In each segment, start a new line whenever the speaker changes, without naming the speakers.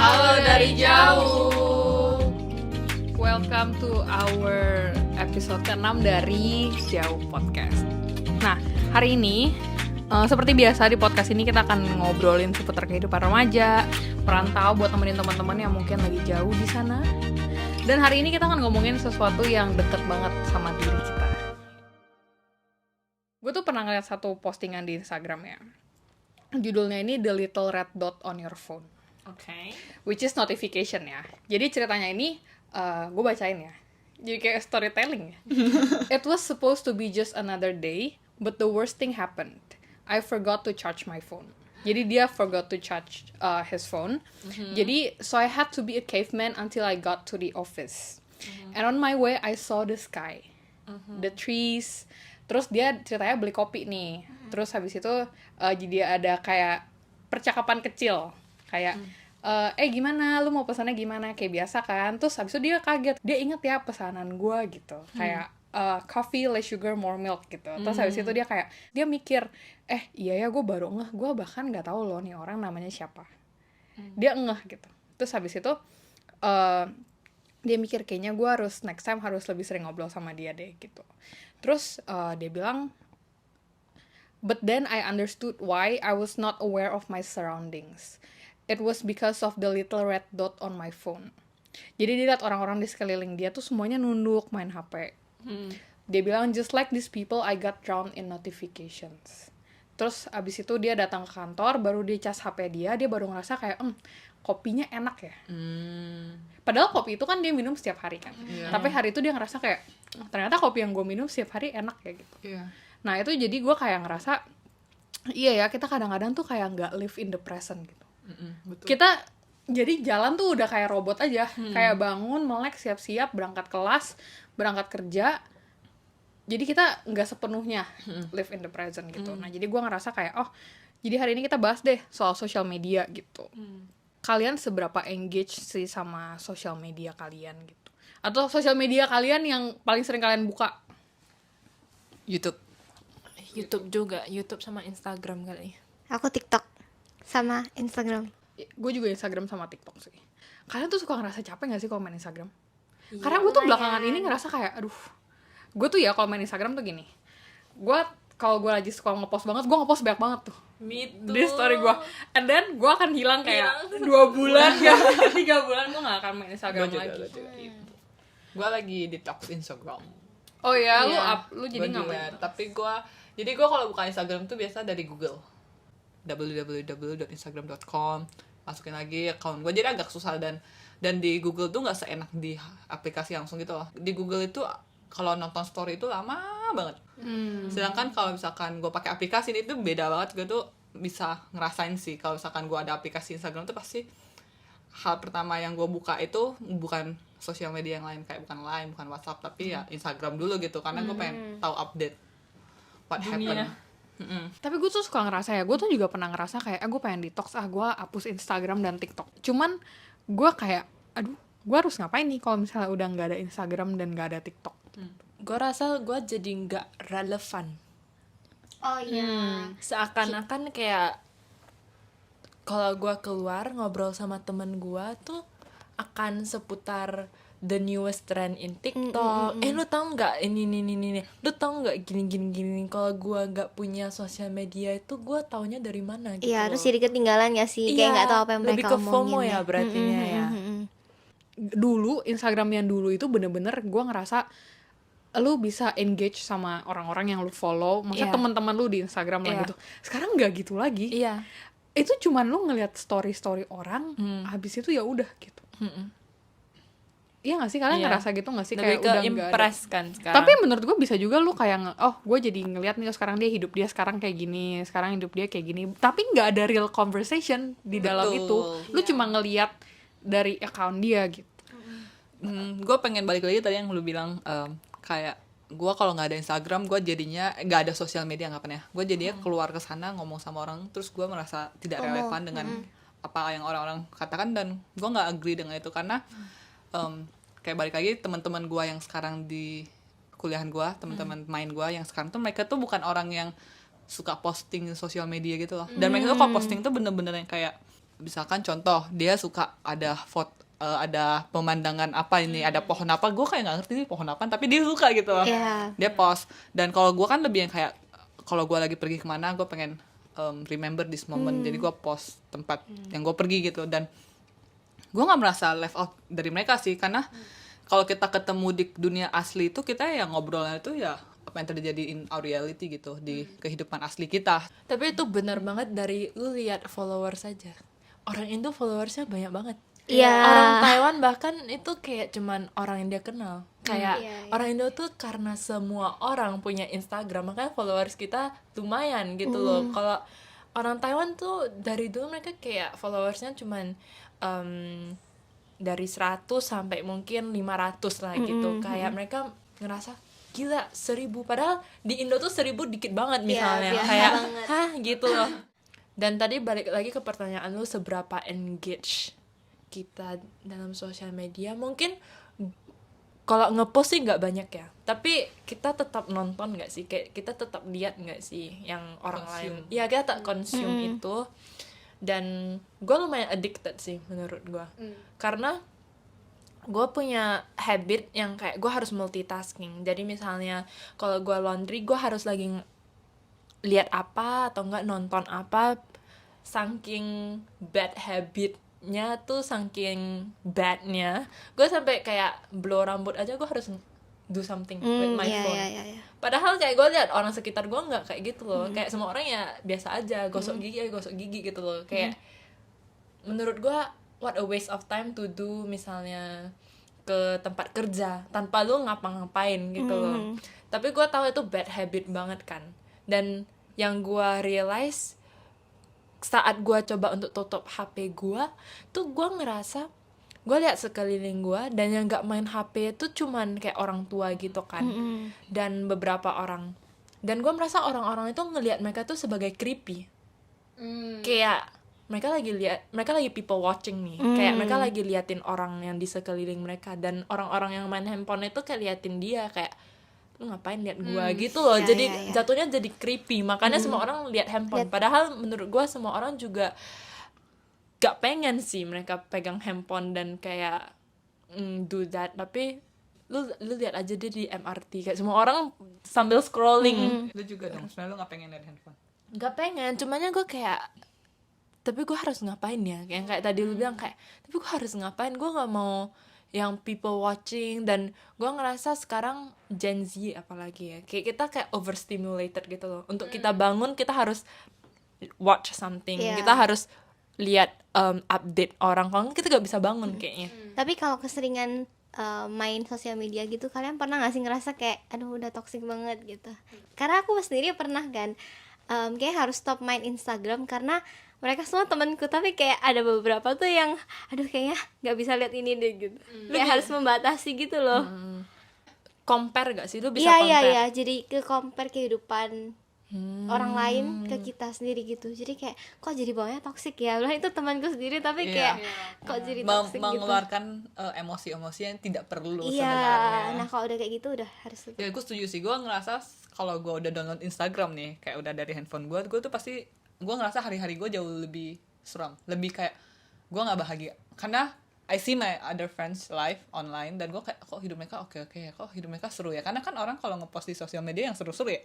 Halo dari jauh.
Welcome to our episode ke-6 dari Jauh Podcast. Nah, hari ini seperti biasa di podcast ini kita akan ngobrolin seputar kehidupan remaja, perantau buat nemenin teman-teman yang mungkin lagi jauh di sana. Dan hari ini kita akan ngomongin sesuatu yang deket banget sama diri kita. Gue tuh pernah ngeliat satu postingan di Instagram ya. Judulnya ini The Little Red Dot on Your Phone.
Oke.
Which is notification ya. Jadi ceritanya ini gue bacain ya. Jadi kayak storytelling ya. It was supposed to be just another day, but the worst thing happened. I forgot to charge my phone. Jadi dia forgot to charge his phone. Jadi so I had to be a caveman until I got to the office. And on my way I saw the sky, the trees. Terus dia ceritanya beli kopi nih. Terus habis itu jadi ada kayak percakapan kecil. Kayak, gimana, lu mau pesannya gimana? Kayak biasa kan. Terus habis itu dia kaget. Dia inget ya pesanan gue gitu. Kayak, coffee, less sugar, more milk gitu. Terus habis itu dia kayak, dia mikir, iya ya gue baru ngeh. Gue bahkan gak tahu loh nih orang namanya siapa. Dia ngeh gitu. Terus habis itu, dia mikir kayaknya gue harus, next time harus lebih sering ngobrol sama dia deh gitu. Terus dia bilang, but then I understood why I was not aware of my surroundings. It was because of the little red dot on my phone. Jadi dia lihat orang-orang di sekeliling dia tuh semuanya nunduk main HP. Dia bilang, just like these people, I got drowned in notifications. Terus abis itu dia datang ke kantor, baru dia cas HP dia baru ngerasa kayak, kopinya enak ya. Padahal kopi itu kan dia minum setiap hari kan. Tapi hari itu dia ngerasa kayak, ternyata kopi yang gue minum setiap hari enak ya gitu. Nah itu jadi gue kayak ngerasa, iya ya kita kadang-kadang tuh kayak nggak live in the present gitu.
Betul.
Kita jadi jalan tuh udah kayak robot aja, kayak bangun, melek, siap-siap, berangkat kelas, berangkat kerja. Jadi kita nggak sepenuhnya live in the present gitu. Nah jadi gue ngerasa kayak, jadi hari ini kita bahas deh soal social media gitu. Kalian seberapa engage sih sama social media kalian gitu? Atau social media kalian yang paling sering kalian buka?
YouTube juga, YouTube sama Instagram kali.
Aku TikTok sama Instagram.
Gue juga Instagram sama TikTok sih. Kalian tuh suka ngerasa capek gak sih kalau main Instagram? Karena gue tuh belakangan ini ngerasa kayak, gue tuh ya kalau main Instagram tuh gini. Kalau gue lagi suka ngepost banget, gue ngepost banyak banget tuh di story gue. And then gue akan hilang kayak 2 bulan, 3 bulan gue gak akan main Instagram lagi. Gitu.
Gue lagi detox Instagram.
Oh ya,
Iya.
lu jadi
Gua
gak
juga,
main?
tapi gue kalau buka Instagram tuh biasa dari Google, www.instagram.com, masukin lagi account gue. Jadi agak susah dan di Google tuh nggak seenak di aplikasi langsung gitu loh. Di Google itu kalau nonton story itu lama banget. Sedangkan kalau misalkan gue pakai aplikasi ini tuh beda banget. Gue tuh bisa ngerasain sih kalau misalkan gue ada aplikasi Instagram tuh pasti hal pertama yang gue buka itu bukan sosial media yang lain, kayak bukan Line, bukan WhatsApp, tapi ya Instagram dulu gitu, karena gue pengen tahu update what happened.
Tapi gue tuh suka ngerasa ya, gue tuh juga pernah ngerasa kayak, gue pengen detox, gue hapus Instagram dan TikTok. Cuman gue kayak, gue harus ngapain nih kalau misalnya udah nggak ada Instagram dan nggak ada TikTok?
Gue rasa gue jadi nggak relevan.
Oh iya.
Seakan-akan kayak kalau gue keluar ngobrol sama temen gue tuh akan seputar the newest trend in TikTok. Lu tau nggak ini. Lu tau nggak gini. Kalau gue nggak punya sosial media itu gue taunya dari mana gitu.
Iya,
loh.
terus jadi ketinggalan ya sih, kayak nggak tahu apa yang
lebih
mereka
ke FOMO
omongin.
ya berarti ya.
Dulu, Instagram yang dulu itu bener-bener gue ngerasa lu bisa engage sama orang-orang yang lu follow, maksudnya
Iya.
teman-teman lu di Instagram lah
Iya.
gitu. Sekarang nggak gitu lagi.
Iya.
Itu cuman lu ngeliat story-story orang, habis itu ya udah gitu. Iya nggak sih, kalian
Iya.
ngerasa gitu nggak sih?
Lebih
Kayak
ke
udah nggak ada.
impress kan sekarang.
Tapi menurut gue bisa juga lu kayak gue jadi ngeliat nih sekarang dia hidup dia sekarang kayak gini, sekarang hidup dia kayak gini. Tapi nggak ada real conversation di dalam
Betul.
itu. Lu cuma ngeliat dari account dia gitu.
Gue pengen balik lagi tadi yang lu bilang, kayak gue kalau nggak ada Instagram, gue jadinya nggak ada sosial media anggapannya. Gue jadinya keluar ke sana ngomong sama orang, terus gue merasa tidak relevan dengan apa yang orang-orang katakan, dan gue nggak agree dengan itu karena kayak balik lagi teman-teman gue yang sekarang di kuliahan gue, teman-teman main gue yang sekarang tuh mereka tuh bukan orang yang suka posting sosial media gitu loh. Dan mereka tuh kalau posting tuh bener-bener yang kayak misalkan contoh dia suka ada ada pemandangan apa ini, ada pohon apa, gue kayak nggak ngerti nih pohon apa, tapi dia suka gitu loh.
Iya.
Dia post. Dan kalau gue kan lebih yang kayak kalau gue lagi pergi kemana, gue pengen remember this moment, jadi gue post tempat yang gue pergi gitu. Dan gue nggak merasa left out dari mereka sih, karena kalau kita ketemu di dunia asli itu kita ya ngobrolnya itu ya apa yang terjadi in our reality gitu, di kehidupan asli kita.
Tapi itu benar banget dari lu lihat followers saja. Orang Indo followersnya banyak banget.
Iya.
Orang Taiwan bahkan itu kayak cuman orang yang dia kenal. Kayak
Iya, iya.
orang Indo tuh karena semua orang punya Instagram, makanya followers kita lumayan gitu loh. Kalau orang Taiwan tuh dari dulu mereka kayak followersnya cuman dari 100 sampai mungkin 500 lah gitu. Kayak mereka ngerasa gila 1000, padahal di Indo tuh 1000 dikit banget misalnya.
biasa
Kayak
banget.
hah gitu loh. Dan tadi balik lagi ke pertanyaan lu, seberapa engage kita dalam sosial media. Mungkin kalau ngepost sih nggak banyak ya, tapi kita tetap nonton nggak sih, kayak kita tetap lihat nggak sih yang orang lain. Ya kita tak consume itu. Dan gue lumayan addicted sih menurut gue, karena gue punya habit yang kayak gue harus multitasking. Jadi misalnya kalau gue laundry, gue harus lagi lihat apa atau enggak nonton apa. Saking bad habitnya tuh, saking badnya, gue sampai kayak blow rambut aja gue harus do something with my phone.
Iya.
Padahal kayak gue lihat orang sekitar gue nggak kayak gitu loh. Kayak semua orang ya biasa aja, gosok gigi gitu loh. Kayak menurut gue what a waste of time to do misalnya ke tempat kerja tanpa lu ngapa-ngapain gitu loh. Tapi gue tahu itu bad habit banget kan. Dan yang gue realize saat gue coba untuk tutup HP gue tuh, gue ngerasa gue lihat sekeliling gue dan yang nggak main HP itu cuman kayak orang tua gitu kan, dan beberapa orang, dan gue merasa orang-orang itu ngelihat mereka tuh sebagai creepy. Kayak mereka lagi people watching nih, kayak mereka lagi liatin orang yang di sekeliling mereka, dan orang-orang yang main handphone itu kayak liatin dia kayak lu ngapain lihat gua gitu loh. Jadi jatuhnya jadi creepy, makanya semua orang lihat handphone. Padahal menurut gua semua orang juga gak pengen sih mereka pegang handphone dan kayak do that. Tapi lu lihat aja dia di MRT kayak semua orang sambil scrolling.
Lu juga dong, sebenarnya lu nggak pengen lihat handphone.
Gak pengen, cumannya gue kayak, tapi gue harus ngapain ya, yang kayak tadi lu bilang kayak, tapi gue harus ngapain, gue nggak mau yang people watching. Dan gue ngerasa sekarang Gen Z apalagi ya, kayak kita kayak overstimulated gitu loh. Untuk kita bangun kita harus watch something, kita harus lihat update orang, kalau kita gak bisa bangun kayaknya.
Tapi kalau keseringan main sosial media gitu, kalian pernah gak sih ngerasa kayak aduh udah toxic banget gitu? Karena aku sendiri pernah kan, kayak harus stop main Instagram karena mereka semua temanku, tapi kayak ada beberapa tuh yang aduh kayaknya nggak bisa lihat ini deh gitu. Kayak harus membatasi gitu loh.
Compare gak sih, lu bisa
Iya
compare?
iya, jadi ke compare kehidupan orang lain ke kita sendiri gitu. Jadi kayak kok jadi bawahnya toxic ya, lah itu temanku sendiri tapi kayak kok jadi toxic gitu.
Mengeluarkan emosi-emosi yang tidak perlu
Iya,
sebenarnya.
nah kalau udah kayak gitu udah harus
Ya gue setuju sih, gue ngerasa kalau gue udah download Instagram nih, kayak udah dari handphone gue tuh pasti gue ngerasa hari-hari gue jauh lebih seram, lebih kayak gue nggak bahagia karena I see my other friends live online dan gue kayak kok hidup mereka oke ya, kok hidup mereka seru ya, karena kan orang kalau ngepost di sosial media yang seru-seru ya,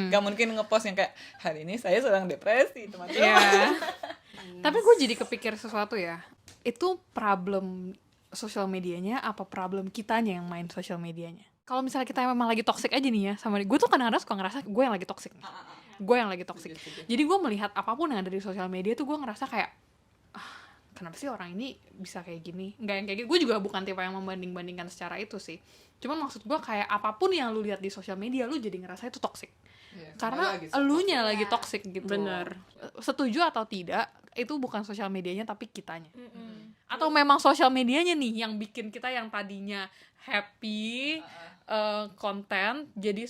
gak mungkin ngepost yang kayak hari ini saya sedang depresi teman-teman.
Iya. Tapi gue jadi kepikir sesuatu ya, itu problem sosial medianya apa problem kitanya yang main sosial medianya? Kalau misalnya kita memang lagi toxic aja nih ya sama gue tuh kadang-kadang suka ngerasa gue yang lagi toxic nih. Gue yang lagi toxic. Jadi gue melihat apapun yang ada di sosial media tuh gue ngerasa kayak kenapa sih orang ini bisa kayak gini? Nggak yang kayak gitu. Gue juga bukan tipe yang membanding-bandingkan secara itu sih. Cuman maksud gue kayak apapun yang lu lihat di sosial media lu jadi ngerasa itu toxic. Karena elunya lagi toxic gitu.
Bener.
Setuju atau tidak, itu bukan sosial medianya tapi kitanya. Atau memang sosial medianya nih yang bikin kita yang tadinya happy konten jadi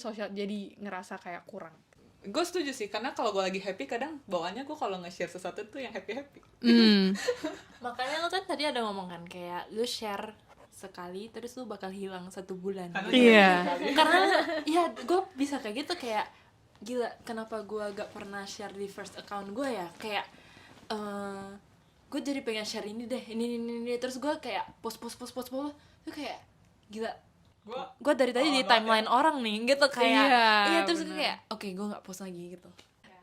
ngerasa kayak kurang.
Gue setuju sih, karena kalau gue lagi happy kadang bawaannya gue kalau nge-share sesuatu tuh yang happy-happy.
Makanya lu kan tadi ada ngomong kan kayak lu share sekali terus lu bakal hilang 1 bulan.
Iya.
Karena ya gue bisa kayak gitu, kayak gila kenapa gue gak pernah share di first account gue ya, kayak gue jadi pengen share ini deh, ini. Terus gue kayak post tuh kayak gila. Gue dari tadi di timeline orang nih gitu kayak iya terus gue kayak oke, gue nggak post lagi gitu.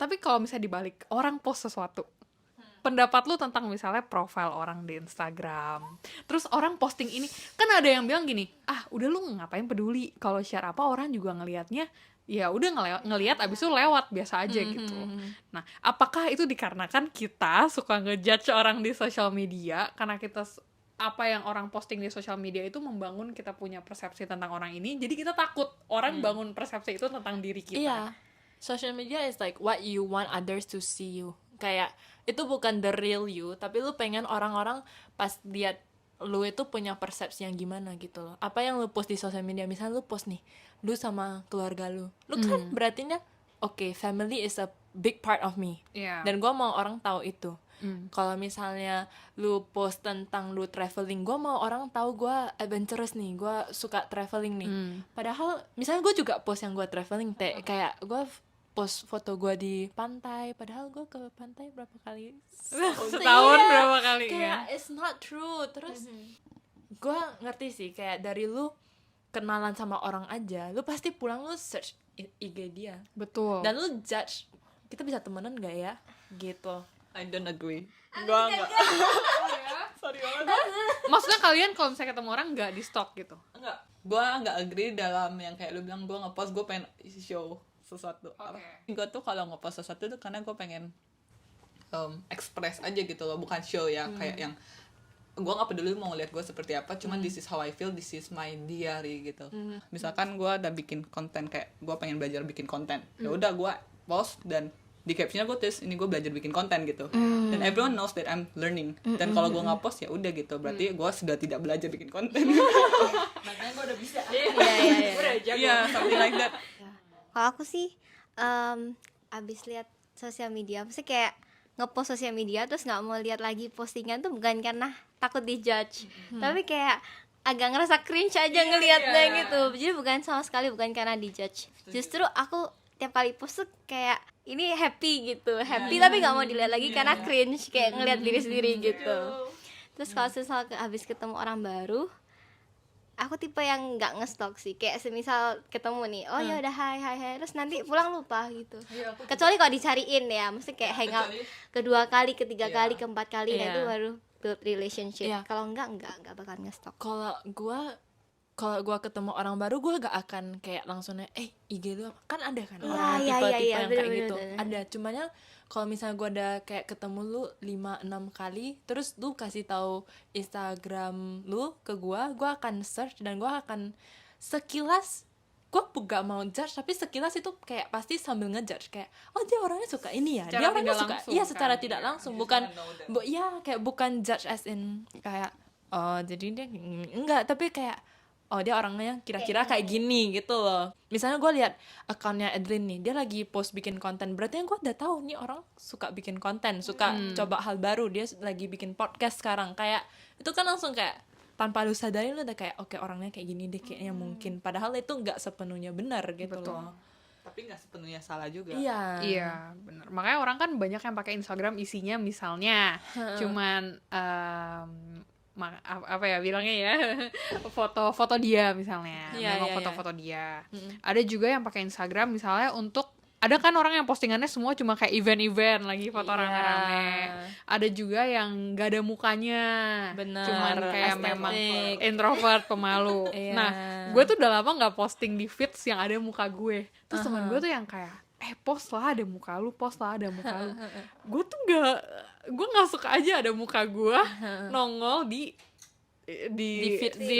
Tapi kalau misalnya dibalik, orang post sesuatu, pendapat lu tentang misalnya profile orang di Instagram, terus orang posting ini, kan ada yang bilang gini, udah lu ngapain peduli, kalau share apa orang juga ngelihatnya, ya udah ngelihat abis itu lewat biasa aja gitu. Nah, apakah itu dikarenakan kita suka ngejudge orang di sosial media, karena kita apa yang orang posting di sosial media itu membangun kita punya persepsi tentang orang ini, jadi kita takut orang bangun persepsi itu tentang diri kita.
Iya, social media is like what you want others to see you. Kayak itu bukan the real you, tapi lu pengen orang-orang pas lihat lu itu punya persepsi yang gimana gitu loh. Apa yang lu post di sosial media, misalnya lu post nih, lu sama keluarga lu kan berarti oke, family is a big part of me.
Iya.
Dan gue mau orang tahu itu. Kalau misalnya lu post tentang lu traveling, gue mau orang tahu gue adventurous nih, gue suka traveling nih. Padahal misalnya gue juga post yang gue traveling, kayak gue post foto gue di pantai, padahal gue ke pantai berapa kali
Setahun berapa kali
kayak
ya?
it's not true. Terus gue ngerti sih kayak dari lu kenalan sama orang aja, lu pasti pulang lu search IG dia,
Betul.
dan lu judge kita bisa temenan gak ya gitu.
I don't agree. Gua enggak. Sorry banget.
Maksudnya kalian kalau misalnya ketemu orang nggak di stalk gitu?
Enggak. Gua enggak agree dalam yang kayak lu bilang gua nge-post, gua pengen show sesuatu. Gua tuh kalau nge-post sesuatu tuh karena gua pengen express aja gitu loh, bukan show ya. Kayak yang gue nggak peduli mau lihat gue seperti apa, cuman this is how I feel, this is my diary gitu. Misalkan gue udah bikin konten, kayak gue pengen belajar bikin konten, ya udah gue post dan di captionnya gue tulis ini gue belajar bikin konten gitu. Dan everyone knows that I'm learning. Dan kalau gue nggak post ya udah gitu, berarti gue sudah tidak belajar bikin konten.
Makanya gue udah bisa.
Iya, something like that.
Kalau aku sih abis lihat sosial media, maksudnya kayak ngepost sosial media terus nggak mau lihat lagi postingan tuh bukan karena takut dijudge, tapi kayak agak ngerasa cringe aja ngelihatnya gitu. Jadi bukan sama sekali bukan karena dijudge. Justru aku tiap kali post tuh kayak ini happy gitu, happy tapi nggak mau dilihat lagi karena cringe, kayak ngelihat diri sendiri gitu. Terus kalau semisal habis ketemu orang baru, aku tipe yang nggak nge-stalk sih, kayak semisal ketemu nih, oh ya udah hai terus nanti pulang lupa gitu. Kecuali kalau dicariin ya, mesti kayak hangout kedua kali, ketiga kali, keempat kali, itu baru build relationship. Kalau enggak bakal nge-stalk.
Kalau gue ketemu orang baru, gue gak akan kayak langsungnya IG lu apa, kan ada kan orang tipe-tipe yang kayak gitu. Ada, cuman kalau misalnya gue udah kayak ketemu lu 5-6 kali, terus lu kasih tahu Instagram lu ke gue akan search dan gue akan sekilas, gue gak mau judge, tapi sekilas itu kayak pasti sambil ngejudge kayak, oh dia orangnya suka ini ya,
secara
dia orangnya
tidak
suka,
langsung,
iya secara
kan?
tidak langsung, bukan kayak bukan judge as in kayak oh jadi dia enggak, tapi kayak oh dia orangnya kira-kira kayak gini gitu loh. Misalnya gue lihat akunnya Edlin nih, dia lagi post bikin konten, berarti gue udah tahu nih orang suka bikin konten, suka coba hal baru, dia lagi bikin podcast sekarang, kayak itu kan langsung kayak tanpa lu sadarin lu udah kayak oke, orangnya kayak gini deh kayaknya mungkin, padahal itu nggak sepenuhnya benar gitu.
Betul.
Loh.
Tapi nggak sepenuhnya salah juga.
Iya, benar. Makanya orang kan banyak yang pakai Instagram isinya misalnya cuman apa ya bilangnya ya, foto dia misalnya, memang foto-foto dia. Ada juga yang pakai Instagram misalnya untuk, ada kan orang yang postingannya semua cuma kayak event-event lagi foto rame-rame. Ada juga yang gak ada mukanya,
Bener,
cuman kayak
estetik,
memang introvert, pemalu. Nah, gue tuh udah lama nggak posting di feeds yang ada muka gue. Terus teman gue tuh yang kayak post lah ada muka lu, post lah ada muka lu. Gue tuh nggak suka aja ada muka gue nongol di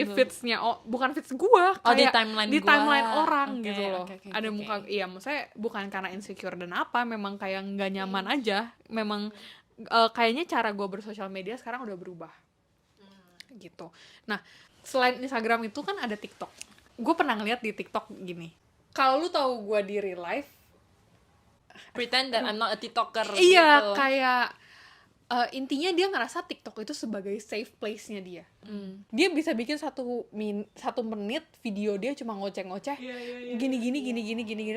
feeds-nya, bukan feeds gue, kayak
di
timeline orang gitu loh.
Okay.
Ada muka, iya maksudnya bukan karena insecure dan apa, memang kayak nggak nyaman aja. Memang kayaknya cara gue bersosial media sekarang udah berubah gitu. Nah, selain Instagram itu kan ada TikTok. Gue pernah ngeliat di TikTok gini, kalau lu tahu gue di real life,
pretend that I'm not a TikToker
iya
gitu.
kayak intinya dia ngerasa TikTok itu sebagai safe place-nya dia. Dia bisa bikin 1 menit video dia cuma ngoceh-ngoceh, gini.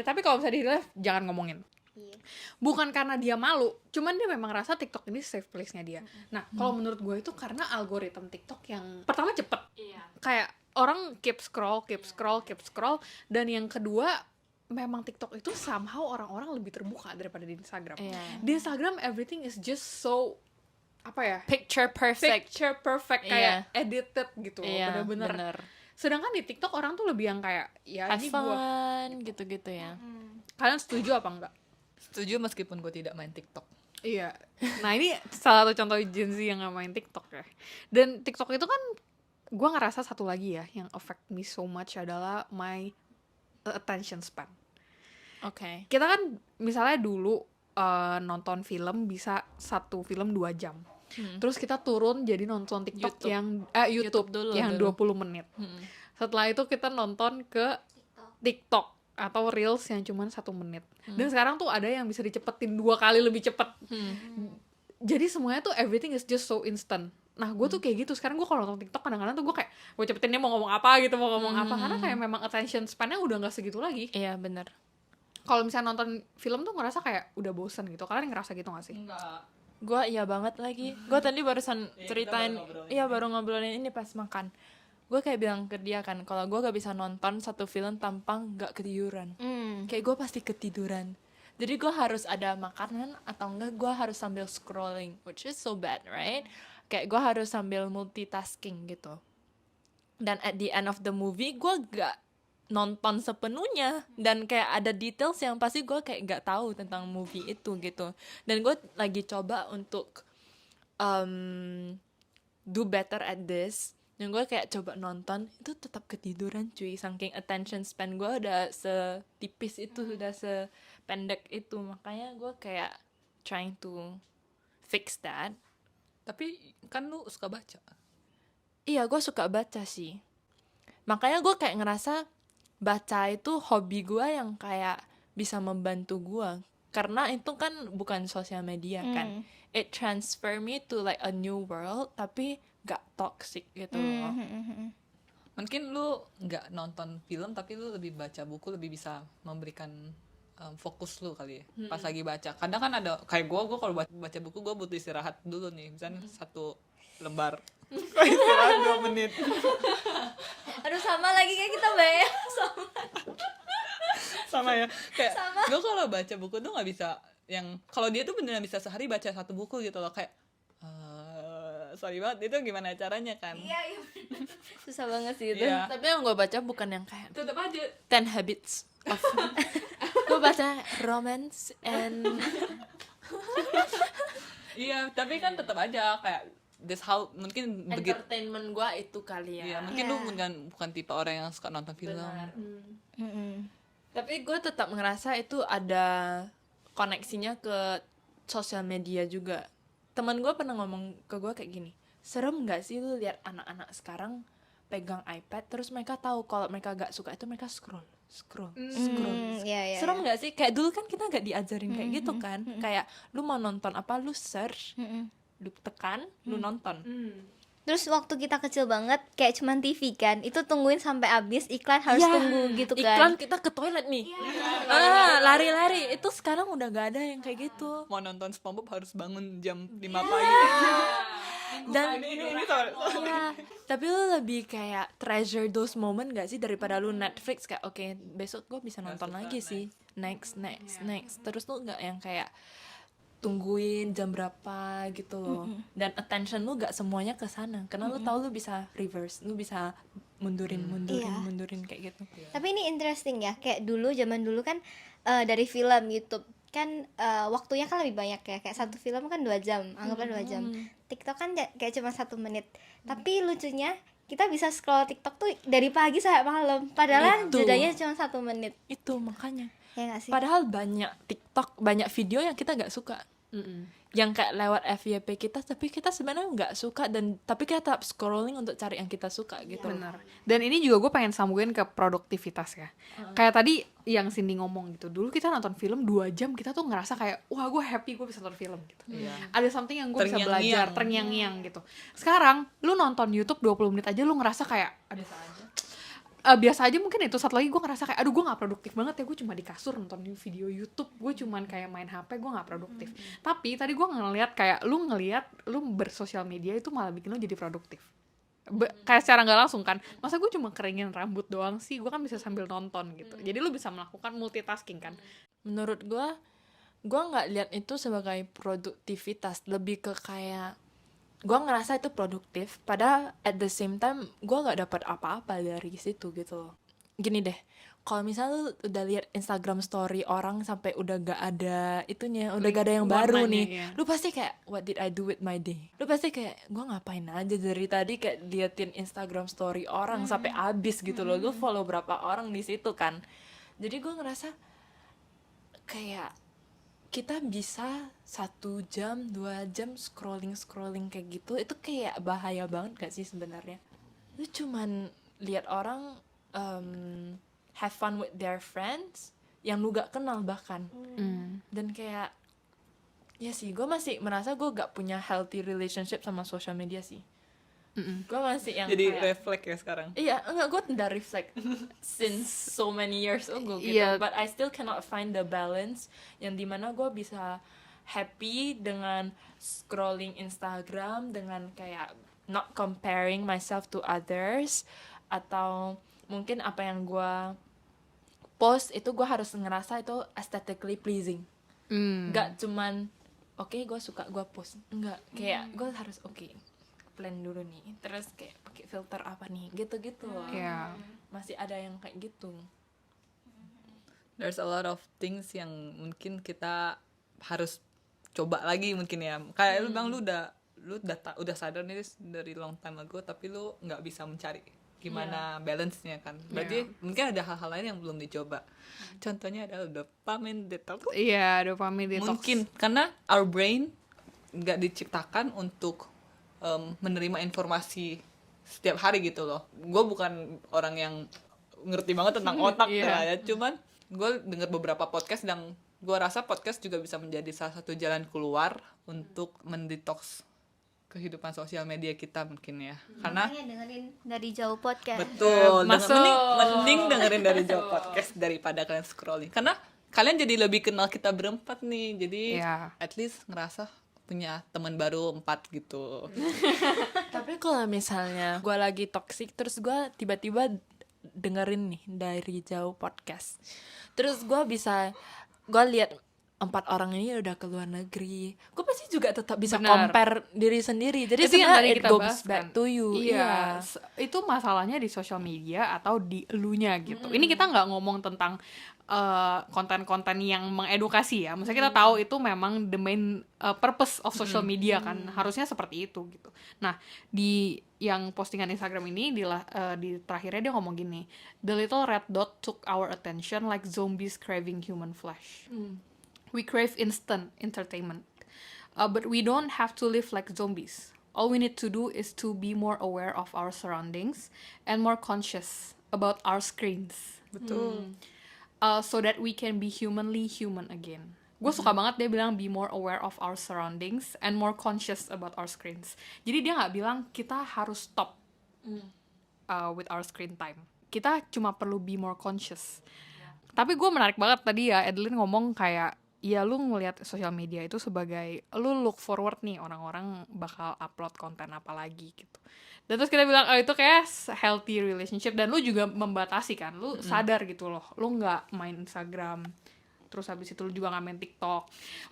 Tapi kalau misalnya di live jangan ngomongin.
Iya.
Bukan karena dia malu, cuman dia memang rasa TikTok ini safe place-nya dia. Nah, kalau menurut gue itu karena algoritma TikTok yang pertama cepet, kayak orang keep scroll, dan yang kedua memang TikTok itu somehow orang-orang lebih terbuka daripada di Instagram.
Iya.
Di Instagram everything is just so apa ya?
Picture perfect.
Kayak edited gitu,
Iya,
bener-bener.
bener.
Sedangkan di TikTok orang tuh lebih yang kayak ya
Have
ini gua.
fun gitu-gitu ya.
Kalian setuju apa enggak?
Setuju meskipun gue tidak main TikTok.
Iya. Nah, ini salah satu contoh Gen Z yang gak main TikTok ya. Dan TikTok itu kan gue ngerasa satu lagi ya yang affect me so much adalah my attention span.
Oke.
Kita kan misalnya dulu nonton film bisa satu film 2 jam. Terus kita turun jadi nonton TikTok
YouTube.
yang YouTube
dulu,
yang 20 menit. Setelah itu kita nonton ke TikTok atau Reels yang cuma 1 menit. Dan sekarang tuh ada yang bisa dicepetin 2 kali lebih cepet. Jadi semuanya tuh everything is just so instant. Nah, gue tuh kayak gitu. Sekarang gue kalau nonton TikTok kadang-kadang tuh gue kayak gue cepetin dia mau ngomong apa gitu, karena kayak memang attention span-nya udah nggak segitu lagi.
Iya, bener.
Kalau misalnya nonton film tuh ngerasa kayak udah bosen gitu. Kalian ngerasa gitu gak sih?
Enggak.
Gue iya banget lagi. Gue tadi barusan ceritain, baru ngobrolin ini pas makan. Gue kayak bilang ke dia kan, kalau gue gak bisa nonton satu film tanpa gak ketiduran. Kayak gue pasti ketiduran. Jadi gue harus ada makanan atau enggak gue harus sambil scrolling, which is so bad, right? Kayak gue harus sambil multitasking gitu. Dan at the end of the movie gue gak nonton sepenuhnya, dan kayak ada details yang pasti gue kayak gak tahu tentang movie itu gitu. Dan gue lagi coba untuk do better at this, dan gue kayak coba nonton itu tetap ketiduran cuy, saking attention span gue udah setipis itu, udah sependek itu. Makanya gue kayak trying to fix that.
Tapi kan lu suka baca.
Iya, gue suka baca sih. Makanya gue kayak ngerasa baca itu hobi gue yang kayak bisa membantu gue. Karena itu kan bukan sosial media kan. It transfer me to like a new world, tapi gak toxic gitu loh.
Mungkin lu nggak nonton film tapi lu lebih baca buku, lebih bisa memberikan fokus lu kali ya pas lagi baca. Kadang kan ada kayak gue kalau baca buku gue butuh istirahat dulu nih, misalnya 1 lembar istirahat 2 menit.
Aduh, sama lagi kayak kita bayang.
Sama ya, kayak gue kalau baca buku tuh nggak bisa yang kalau dia tuh beneran bisa sehari baca 1 buku gitu loh, kayak sorry banget, itu gimana caranya kan?
Iya. Susah banget sih itu.
Iya.
Tapi yang gue baca bukan yang kayak
Tetap aja
10 Habits of gue baca romance and
iya, tapi kan tetap aja kayak this how mungkin begitu.
entertainment gue itu kali ya.
Iya, mungkin lu bukan tipe orang yang suka nonton film.
Tapi gue tetap ngerasa itu ada koneksinya ke sosial media juga. Teman gue pernah ngomong ke gue kayak gini, serem nggak sih lu lihat anak-anak sekarang pegang iPad terus mereka tahu kalau mereka gak suka itu mereka scroll.
Iya.
Serem nggak sih? Kayak dulu kan kita nggak diajarin kayak gitu kan. Kayak lu mau nonton apa, lu search, lu tekan, lu nonton.
Terus waktu kita kecil banget kayak cuman TV kan, itu tungguin sampai habis iklan harus
Ya,
tunggu gitu kan.
iklan kita ke toilet nih. Lari-lari. Itu sekarang udah gak ada yang kayak gitu.
Mau nonton SpongeBob harus bangun jam 5 pagi.
Dan
ini sorry.
ya, tapi lu lebih kayak treasure those moment gak sih daripada lu Netflix kayak oke, besok gue bisa nonton lagi sih. Next. Terus lu gak yang kayak tungguin jam berapa gitu loh. Dan attention lu gak semuanya ke sana karena lu tahu lu bisa reverse, lu bisa mundurin kayak gitu.
Tapi ini interesting ya, kayak zaman dulu kan dari film YouTube kan waktunya kan lebih banyak ya, kayak satu film kan 2 jam, anggaplah 2 jam. TikTok kan kayak cuma 1 menit. Tapi lucunya kita bisa scroll TikTok tuh dari pagi sampai malam, padahal
Itu.
jedanya cuma 1 menit.
Itu makanya.
Ya nggak sih?
Padahal banyak TikTok, banyak video yang kita gak suka. Yang kayak lewat FYP kita, tapi kita sebenarnya nggak suka, dan tapi kita tetap scrolling untuk cari yang kita suka gitu.
Benar. Dan ini juga gue pengen sambungin ke produktivitas ya. Kayak tadi yang Cindy ngomong gitu, dulu kita nonton film 2 jam kita tuh ngerasa kayak wah gue happy gue bisa nonton film gitu. Ada something yang gue bisa belajar, terngiang-ngiang gitu. Sekarang lu nonton YouTube 20 menit aja lu ngerasa kayak aduh biasa aja mungkin itu. Satu lagi gue ngerasa kayak aduh gue nggak produktif banget ya, gue cuma di kasur nonton video YouTube, gue cuman kayak main HP, gue nggak produktif. Tapi tadi gue ngeliat kayak lu bersosial media itu malah bikin lu jadi produktif. Kayak secara nggak langsung kan, masa gue cuma keringin rambut doang sih, gue kan bisa sambil nonton gitu. Jadi lu bisa melakukan multitasking kan.
Menurut gue nggak lihat itu sebagai produktivitas, lebih ke kayak gue ngerasa itu produktif, padahal at the same time gue nggak dapat apa-apa dari situ gitu loh. Gini deh, kalau misalnya lu udah lihat Instagram story orang sampai udah gak ada itunya, udah gak ada yang baru
warnanya,
nih,
iya.
lu pasti kayak what did I do with my day? Lu pasti kayak gue ngapain aja dari tadi, kayak liatin Instagram story orang sampai habis gitu loh. Lu follow berapa orang di situ kan? Jadi gue ngerasa kayak kita bisa 1 jam 2 jam scrolling kayak gitu, itu kayak bahaya banget gak sih sebenarnya? Lu cuman lihat orang have fun with their friends yang lu gak kenal bahkan. Dan kayak ya sih, gue masih merasa gue gak punya healthy relationship sama social media sih. Gue masih yang
Jadi
kayak,
refleks ya sekarang.
iya, enggak, gue udah reflect since so many years ago gitu.
Iya.
But I still cannot find the balance yang dimana gue bisa happy dengan scrolling Instagram, dengan kayak not comparing myself to others, atau mungkin apa yang gue post itu gue harus ngerasa itu aesthetically pleasing. Gak cuman oke, gue suka gue post, enggak, kayak gue harus plan dulu nih, terus kayak pakai filter apa nih, gitu-gitu loh.
Iya.
Masih ada yang kayak gitu.
There's a lot of things yang mungkin kita harus coba lagi mungkin ya. Kayak lu bilang lu udah sadar nih dari long time ago, tapi lu nggak bisa mencari gimana balance-nya kan. Berarti mungkin ada hal-hal lain yang belum dicoba. Contohnya adalah dopamine detox.
Iya, dopamine detox.
Mungkin karena our brain nggak diciptakan untuk menerima informasi setiap hari gitu loh. Gue bukan orang yang ngerti banget tentang otak ya, cuman gue denger beberapa podcast dan gue rasa podcast juga bisa menjadi salah satu jalan keluar untuk mendetox kehidupan sosial media kita mungkin ya. Karena
Makanya dengerin dari jauh podcast.
betul,
Masuk.
mending dengerin dari jauh podcast daripada kalian scrolling. Karena kalian jadi lebih kenal kita berempat nih, jadi
Iya.
at least ngerasa punya teman baru 4 gitu.
Tapi kalau misalnya gue lagi toxic, terus gue tiba-tiba dengerin nih dari jauh podcast, terus gue lihat 4 orang ini udah ke luar negeri, gue pasti juga tetap bisa
Benar.
compare diri sendiri. Jadi
Itu yang
sebenarnya
tadi
it
kita
goes
bahas
back
kan.
to you.
Iya. Itu masalahnya di social media atau di elunya gitu. Ini kita nggak ngomong tentang konten-konten yang mengedukasi ya. Maksudnya kita tahu itu memang the main purpose of social media kan. Harusnya seperti itu gitu. Nah, di yang postingan Instagram ini di terakhirnya dia ngomong gini, "The little red dot took our attention like zombies craving human flesh." We crave instant entertainment, but we don't have to live like zombies. All we need to do is to be more aware of our surroundings and more conscious about our screens.
Betul.
So that we can be humanly human again. Gue suka banget dia bilang be more aware of our surroundings and more conscious about our screens. Jadi dia nggak bilang kita harus stop with our screen time. Kita cuma perlu be more conscious. Tapi gue menarik banget tadi ya Adeline ngomong kayak ya lu ngelihat sosial media itu sebagai lu look forward nih orang-orang bakal upload konten apa lagi gitu. Dan terus kita bilang itu kayak healthy relationship, dan lu juga membatasi kan, lu sadar gitu loh, lu nggak main Instagram, terus habis itu lu juga nggak main TikTok.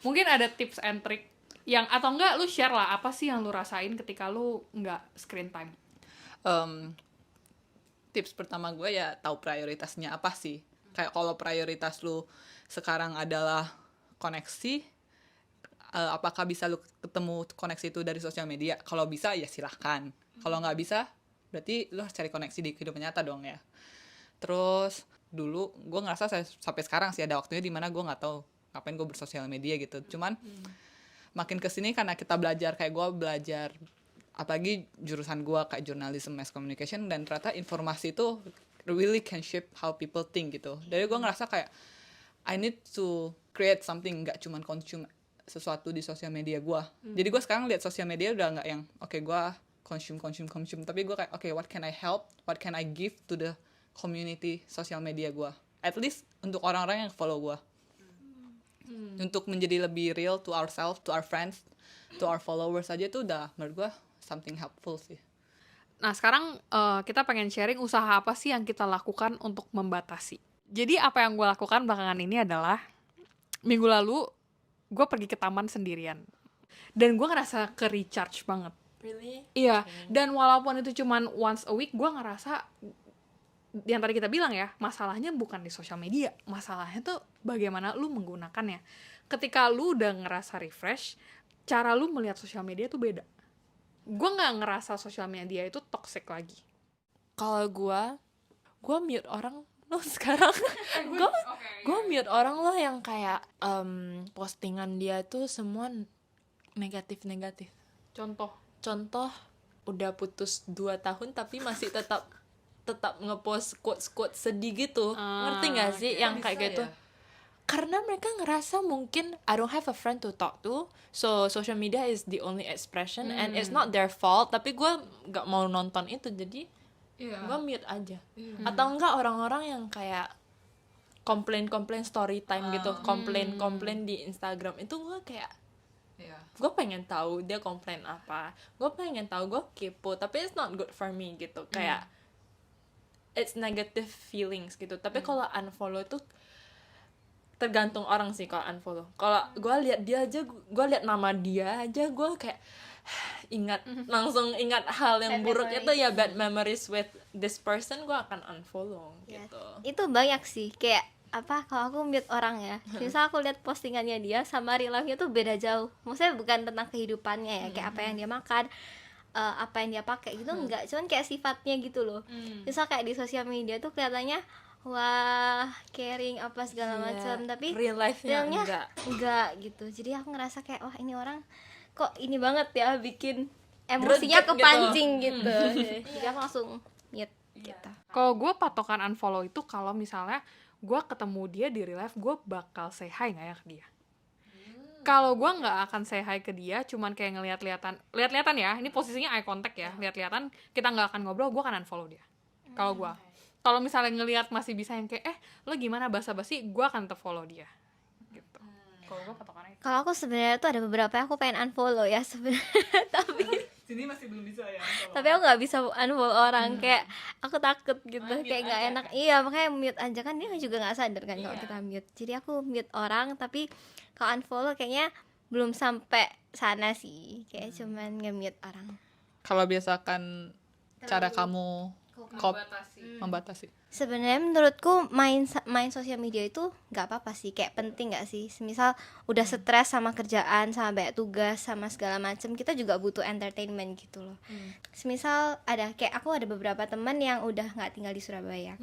Mungkin ada tips and trick yang atau enggak lu share lah apa sih yang lu rasain ketika lu nggak screen time.
Tips pertama gue ya tahu prioritasnya apa sih. Kayak kalau prioritas lu sekarang adalah koneksi, apakah bisa lu ketemu koneksi itu dari sosial media? Kalau bisa ya silahkan. Kalau nggak bisa berarti lu harus cari koneksi di kehidupan nyata dong ya. Terus dulu gue ngerasa sampai sekarang sih ada waktunya dimana gue nggak tahu ngapain gue bersosial media gitu. Cuman makin kesini karena kita belajar, kayak gue belajar apalagi jurusan gue kayak journalism, mass communication, dan ternyata informasi itu really can shape how people think gitu. Dari gue ngerasa kayak I need to create something, nggak cuman consume sesuatu di sosial media gue. Jadi gue sekarang lihat sosial media udah nggak yang oke, gue consume, tapi gue kayak oke, what can I help, what can I give to the community sosial media gue, at least untuk orang-orang yang follow gue, untuk menjadi lebih real to ourselves, to our friends, to our followers aja itu udah menurut gue something helpful sih.
Nah, sekarang kita pengen sharing usaha apa sih yang kita lakukan untuk membatasi. Jadi apa yang gue lakukan belakangan ini adalah, minggu lalu gue pergi ke taman sendirian. Dan gue ngerasa ke-recharge banget.
Really?
Iya, dan walaupun itu cuman once a week, gue ngerasa, yang tadi kita bilang ya, masalahnya bukan di sosial media. Masalahnya tuh bagaimana lu menggunakannya. Ketika lu udah ngerasa refresh, cara lu melihat sosial media tuh beda. Gue gak ngerasa sosial media itu toxic lagi.
Kalau gue mute orang lo sekarang. Gue mute orang lo yang kayak postingan dia tuh semua negatif. Contoh udah putus 2 tahun tapi masih tetap ngepost quotes sedih gitu. Ngerti gak sih yang kayak gitu? Karena mereka ngerasa mungkin I don't have a friend to talk to, so social media is the only expression and it's not their fault, tapi gue gak mau nonton itu, jadi gue mute aja. Atau enggak orang-orang yang kayak komplain story time gitu, komplain di Instagram, itu gue kayak gue pengen tahu dia komplain apa, gue pengen tahu, gue kepo, tapi it's not good for me gitu, kayak it's negative feelings gitu. Tapi kalau unfollow tuh tergantung orang sih. Kalau unfollow, kalau gue lihat dia aja, gue lihat nama dia aja, gue kayak langsung ingat hal yang buruk itu ya, bad memories with this person, gue akan unfollow gitu.
Itu banyak sih, kayak apa, kalau aku mute orang ya, misal aku lihat postingannya dia sama real life-nya tuh beda jauh. Maksudnya bukan tentang kehidupannya ya, kayak apa yang dia makan, apa yang dia pakai gitu, enggak, cuman kayak sifatnya gitu loh. Misal kayak di sosial media tuh kelihatannya wah caring apa segala macam, tapi
real life-nya
enggak gitu. Jadi aku ngerasa kayak wah ini orang kok ini banget ya, bikin emosinya kepancing gitu. Jadi aku langsung mute gitu.
Kalau gue patokan unfollow itu kalau misalnya gue ketemu dia di real life, gue bakal say hi nggak ya ke dia. Kalau gue nggak akan say hi ke dia, cuman kayak lihat-lihatan ya, ini posisinya eye contact ya, lihat-lihatan, kita nggak akan ngobrol, gue akan unfollow dia. Kalau gue, kalau misalnya ngelihat masih bisa yang kayak lo gimana basa-basi, gue akan follow dia gitu. Kalau gue patokannya.
Kalau aku sebenarnya tuh ada beberapa yang aku pengen unfollow ya sebenarnya, tapi
Sini masih belum bisa ya.
tapi aku nggak bisa unfollow orang, kayak aku takut gitu, kayak nggak enak. Iya, makanya mute aja, kan dia juga nggak sadar kan kalau kita mute. Jadi aku mute orang, tapi kalau unfollow kayaknya belum sampai sana sih, kayak cuman nge-mute orang.
Kalau biasakan cara kamu membatasi.
Sebenarnya menurutku main sosial media itu nggak apa-apa sih, kayak penting nggak sih. Misal udah stres sama kerjaan, sama banyak tugas, sama segala macam, kita juga butuh entertainment gitu loh. Misal kayak aku ada beberapa teman yang udah nggak tinggal di Surabaya,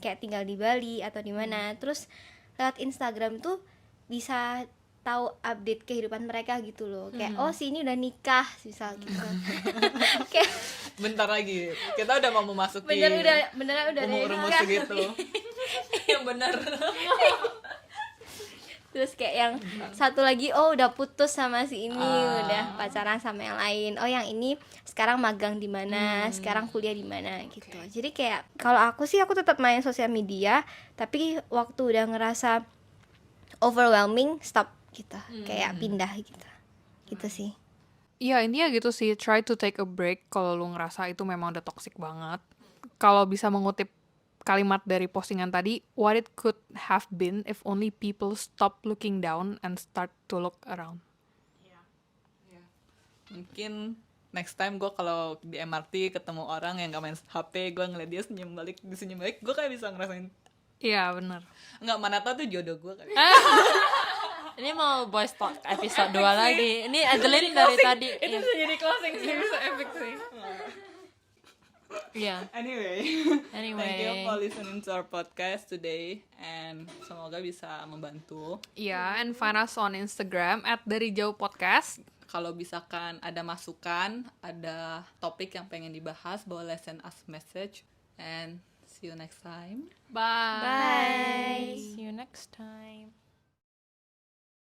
kayak tinggal di Bali atau di mana, terus lewat Instagram tuh bisa tahu update kehidupan mereka gitu loh, kayak oh si ini udah nikah misal gitu. Kayak
Bentar lagi kita udah mau memasuki
beneran udah
umur
nikah.
segitu.
Yang benar.
Terus kayak yang satu lagi udah putus sama si ini, udah pacaran sama yang lain. Oh yang ini sekarang magang di mana, sekarang kuliah di mana gitu. Jadi kayak kalau aku sih, aku tetap main sosial media, tapi waktu udah ngerasa overwhelming, stop gitu. Kayak pindah gitu sih.
Iya, intinya gitu sih, try to take a break kalau lu ngerasa itu memang udah toxic banget. Kalau bisa mengutip kalimat dari postingan tadi, what it could have been if only people stop looking down and start to look around.
Mungkin next time gue kalau di MRT ketemu orang yang gak main HP, gue ngeliat dia senyum balik, gue kayak bisa ngerasain.
Iya, benar.
Nggak, mana tau tuh jodoh gue kali.
Ini mau Boys Talk episode 2 lagi. Ini Adeline dari tadi.
Itu bisa jadi closing sih, bisa epic sih.
Iya.
Anyway, thank you for listening to our podcast today, and semoga bisa membantu.
Iya, and find us on Instagram @darijauhpodcast.
Kalau misalkan ada masukan, ada topik yang pengen dibahas, boleh send us message, and see you next time.
Bye.
See you next time.